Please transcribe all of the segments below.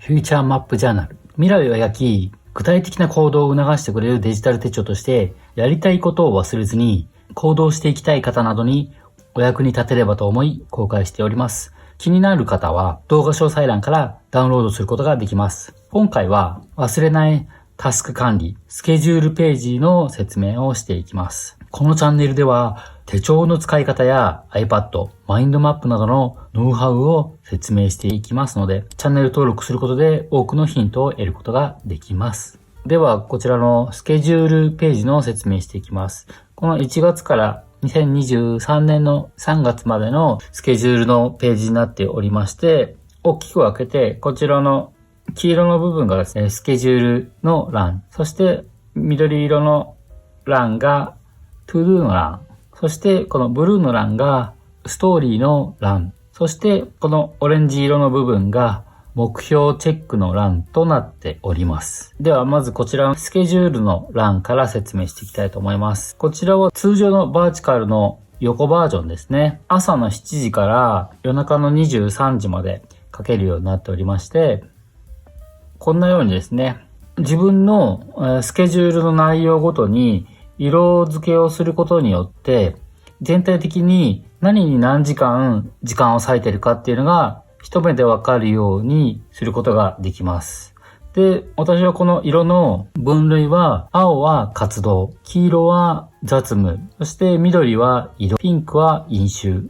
フューチャーマップジャーナル。未来を描き、具体的な行動を促してくれるデジタル手帳として、やりたいことを忘れずに、行動していきたい方などにお役に立てればと思い公開しております。気になる方は動画詳細欄からダウンロードすることができます。今回は忘れないタスク管理、スケジュールページの説明をしていきます。このチャンネルでは手帳の使い方や iPad、マインドマップなどのノウハウを説明していきますので、チャンネル登録することで多くのヒントを得ることができます。では、こちらのスケジュールページの説明していきます。この1月から2023年の3月までのスケジュールのページになっておりまして、大きく分けて、こちらの黄色の部分がですね、スケジュールの欄、そして緑色の欄がトゥードゥの欄、そしてこのブルーの欄がストーリーの欄、そしてこのオレンジ色の部分が目標チェックの欄となっております。ではまずこちらのスケジュールの欄から説明していきたいと思います。こちらは通常のバーチカルの横バージョンですね。朝の7時から夜中の23時まで書けるようになっておりまして、こんなようにですね、自分のスケジュールの内容ごとに色付けをすることによって、全体的に何に何時間を割いているかっていうのが一目でわかるようにすることができます。で、私はこの色の分類は、青は活動、黄色は雑務、そして緑は色、ピンクは飲酒、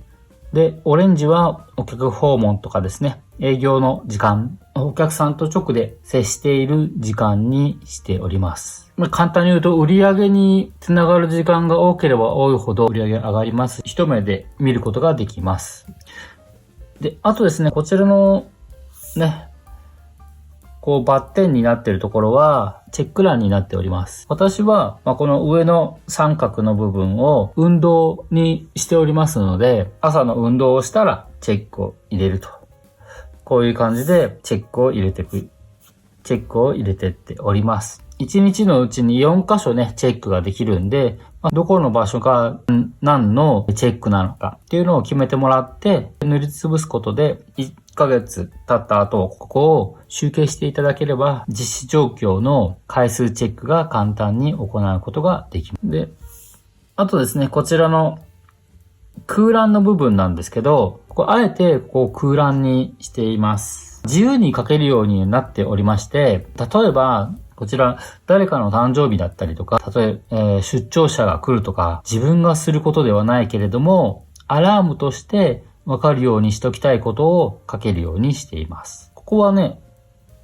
で、オレンジはお客訪問とかですね、営業の時間、お客さんと直で接している時間にしております。簡単に言うと、売上につながる時間が多ければ多いほど売上上がります。一目で見ることができます。で、あとですね、こちらのね、バッテンになっているところはチェック欄になっております。私は、この上の三角の部分を運動にしておりますので、朝の運動をしたらチェックを入れると。こういう感じでチェックを入れてっております。1日のうちに4箇所ね、チェックができるんで、どこの場所が何のチェックなのかっていうのを決めてもらって、塗りつぶすことで1ヶ月経った後、ここを集計していただければ、実施状況の回数チェックが簡単に行うことができます。で、あとですね、こちらの空欄の部分なんですけど、あえて空欄にしています。自由に書けるようになっておりまして、例えば、こちら、誰かの誕生日だったりとか、出張者が来るとか、自分がすることではないけれども、アラームとしてわかるようにしときたいことを書けるようにしています。ここはね、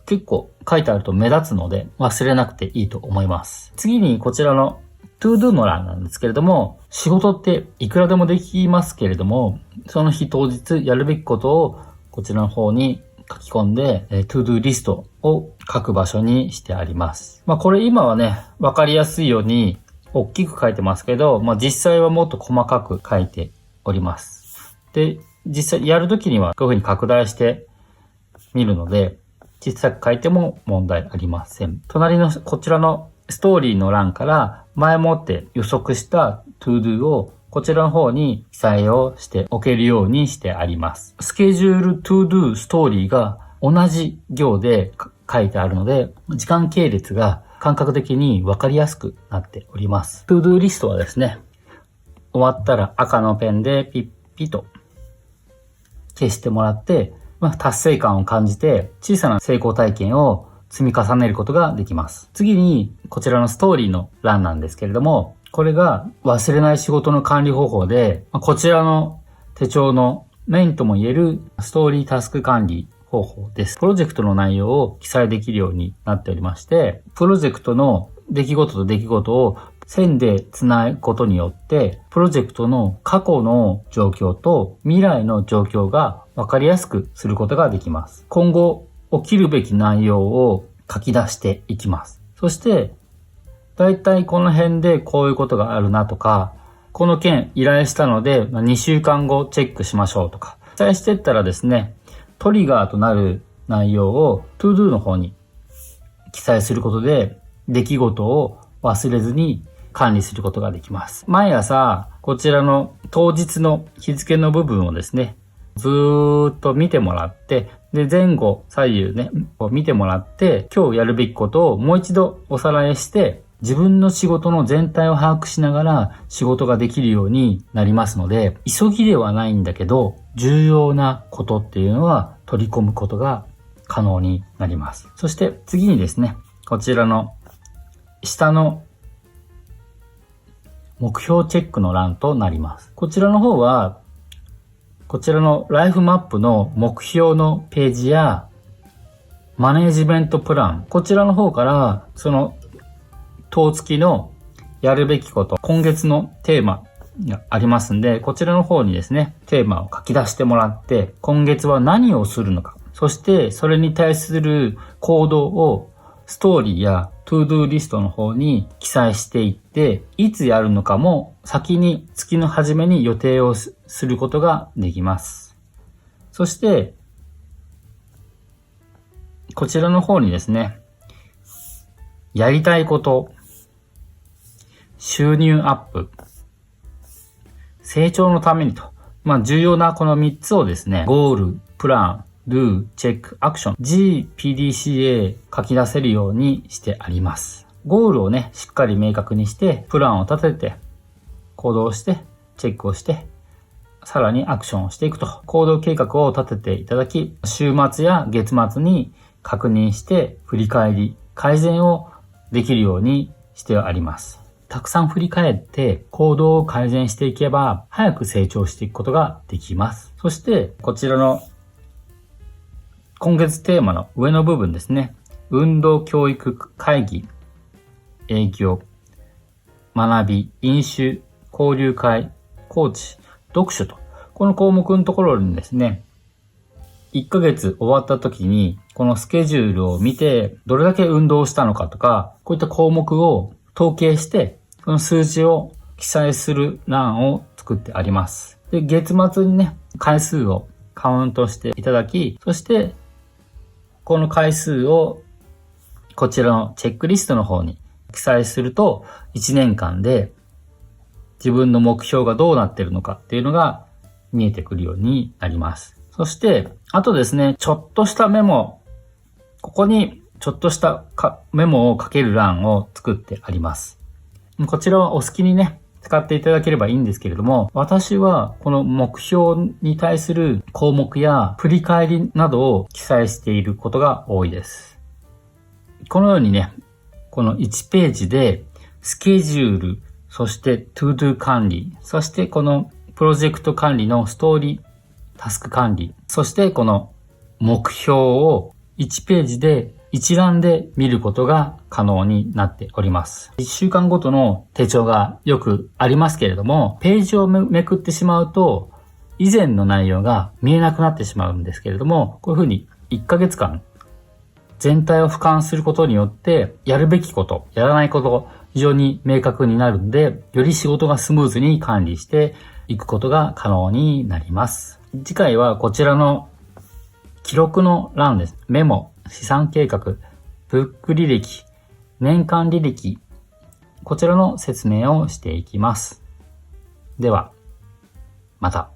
結構書いてあると目立つので、忘れなくていいと思います。次にこちらの To Do の欄なんですけれども、仕事っていくらでもできますけれども、その日当日やるべきことをこちらの方に書き込んで、To Do リストを書く場所にしてあります。これ今はね、わかりやすいように大きく書いてますけど、実際はもっと細かく書いております。で、実際やるときにはこういうふうに拡大してみるので、小さく書いても問題ありません。隣のこちらのストーリーの欄から前もって予測した To Do をこちらの方に記載をしておけるようにしてあります。スケジュール To Do ストーリーが同じ行で書いてあるので、時間系列が感覚的に分かりやすくなっております。To Do リストはですね、終わったら赤のペンでピッピと消してもらって、達成感を感じて小さな成功体験を積み重ねることができます。次にこちらのストーリーの欄なんですけれども、これが忘れない仕事の管理方法で、こちらの手帳のメインとも言えるストーリータスク管理方法です。プロジェクトの内容を記載できるようになっておりまして、プロジェクトの出来事と出来事を線でつなぐことによって、プロジェクトの過去の状況と未来の状況が分かりやすくすることができます。今後起きるべき内容を書き出していきます。そして、だいたいこの辺でこういうことがあるなとか、この件依頼したので2週間後チェックしましょうとか、記載していったらですね、トリガーとなる内容を To Do の方に記載することで出来事を忘れずに管理することができます。毎朝こちらの当日の日付の部分をですね、ずーっと見てもらって、で、前後、左右ね、こう見てもらって、今日やるべきことをもう一度おさらいして、自分の仕事の全体を把握しながら仕事ができるようになりますので、急ぎではないんだけど、重要なことっていうのは取り込むことが可能になります。そして次にですね、こちらの下の目標チェックの欄となります。こちらの方は、こちらのライフマップの目標のページやマネージメントプラン、こちらの方からその当月のやるべきこと、今月のテーマがありますんで、こちらの方にですね、テーマを書き出してもらって、今月は何をするのか、そしてそれに対する行動をストーリーやトゥードゥーリストの方に記載していって、いつやるのかも先に月の初めに予定をすることができます。そして、こちらの方にですね、やりたいこと、収入アップ、成長のためにと、重要なこの3つをですね、ゴール、プラン、do、チェック、アクション、GPDCA 書き出せるようにしてあります。ゴールをね、しっかり明確にして、プランを立てて、行動して、チェックをして、さらにアクションをしていくと、行動計画を立てていただき、週末や月末に確認して振り返り、改善をできるようにしてあります。たくさん振り返って行動を改善していけば早く成長していくことができます。そしてこちらの今月テーマの上の部分ですね。運動教育会議、営業、学び、飲酒、交流会、コーチ、読書と、この項目のところにですね、1ヶ月終わった時にこのスケジュールを見てどれだけ運動したのかとか、こういった項目を統計してその数字を記載する欄を作ってあります。で、月末にね、回数をカウントしていただき、そしてこの回数をこちらのチェックリストの方に記載すると、1年間で自分の目標がどうなっているのかっていうのが見えてくるようになります。そして、あとですね、ちょっとしたメモ、ここにちょっとしたメモを書ける欄を作ってあります。こちらはお好きにね、使っていただければいいんですけれども、私はこの目標に対する項目や振り返りなどを記載していることが多いです。このようにね、この1ページでスケジュール、そしてトゥードゥ管理、そしてこのプロジェクト管理のストーリー、タスク管理、そしてこの目標を1ページで一覧で見ることが可能になっております。1週間ごとの手帳がよくありますけれども、ページをめくってしまうと、以前の内容が見えなくなってしまうんですけれども、こういうふうに1ヶ月間全体を俯瞰することによって、やるべきこと、やらないこと、非常に明確になるので、より仕事がスムーズに管理していくことが可能になります。次回はこちらの記録の欄です。メモ、資産計画、ブック履歴、年間履歴、こちらの説明をしていきます。では、また。